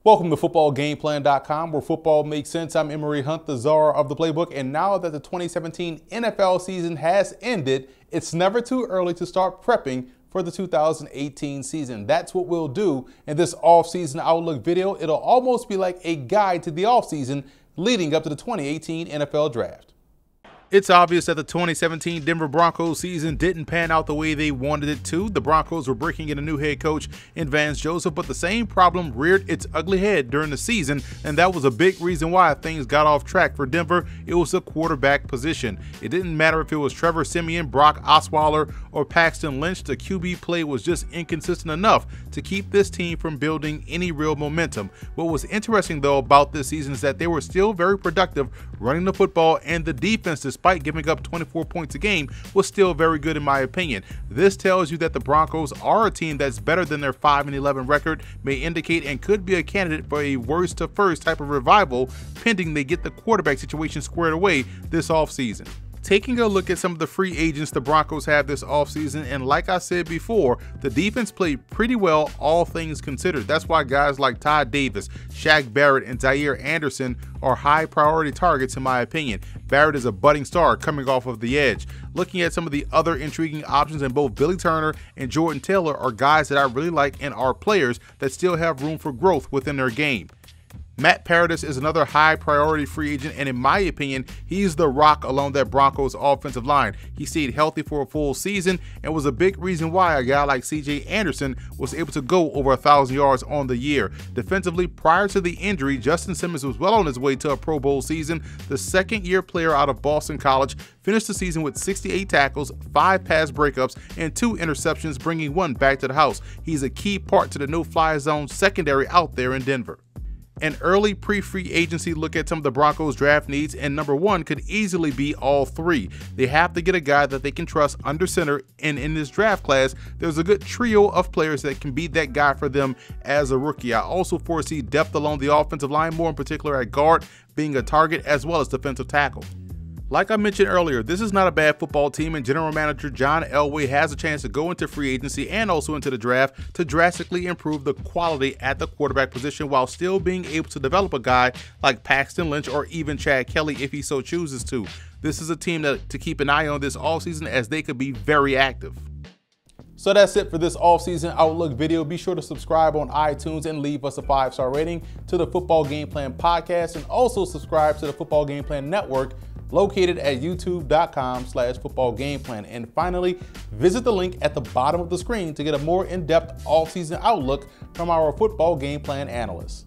Welcome to footballgameplan.com, where football makes sense. I'm Emory Hunt, the czar of the playbook, and now that the 2017 NFL season has ended, it's never too early to start prepping for the 2018 season. That's what we'll do in this off-season outlook video. It'll almost be like a guide to the off-season leading up to the 2018 NFL Draft. It's obvious that the 2017 Denver Broncos season didn't pan out the way they wanted it to. The Broncos were breaking in a new head coach in Vance Joseph, but the same problem reared its ugly head during the season, and that was a big reason why things got off track for Denver. It was the quarterback position. It didn't matter if it was Trevor Siemian, Brock Osweiler, or Paxton Lynch. The QB play was just inconsistent enough to keep this team from building any real momentum. What was interesting, though, about this season is that they were still very productive running the football, and the defense, despite giving up 24 points a game, was still very good in my opinion. This tells you that the Broncos are a team that's better than their 5-11 record may indicate, and could be a candidate for a worst to first type of revival, pending they get the quarterback situation squared away this offseason. Taking a look at some of the free agents the Broncos have this offseason, and like I said before, the defense played pretty well, all things considered. That's why guys like Todd Davis, Shaq Barrett, and Zaire Anderson are high priority targets in my opinion. Barrett is a budding star coming off of the edge. Looking at some of the other intriguing options, in both Billy Turner and Jordan Taylor are guys that I really like and are players that still have room for growth within their game. Matt Paradis is another high priority free agent, and in my opinion, he's the rock along that Broncos offensive line. He stayed healthy for a full season and was a big reason why a guy like CJ Anderson was able to go over 1,000 yards on the year. Defensively, prior to the injury, Justin Simmons was well on his way to a Pro Bowl season. The second-year player out of Boston College finished the season with 68 tackles, 5 pass breakups, and 2 interceptions, bringing 1 back to the house. He's a key part to the no-fly zone secondary out there in Denver. An early pre-free agency look at some of the Broncos draft needs, and number 1 could easily be all 3. They have to get a guy that they can trust under center, and in this draft class, there's a good trio of players that can be that guy for them as a rookie. I also foresee depth along the offensive line, more in particular at guard, being a target, as well as defensive tackle. Like I mentioned earlier, this is not a bad football team, and general manager John Elway has a chance to go into free agency and also into the draft to drastically improve the quality at the quarterback position, while still being able to develop a guy like Paxton Lynch or even Chad Kelly if he so chooses to. This is a team to keep an eye on this offseason, as they could be very active. So that's it for this offseason outlook video. Be sure to subscribe on iTunes and leave us a 5-star rating to the Football Game Plan podcast, and also subscribe to the Football Game Plan Network, located at youtube.com/footballgameplan. And finally, visit the link at the bottom of the screen to get a more in-depth off-season outlook from our Football Game Plan analysts.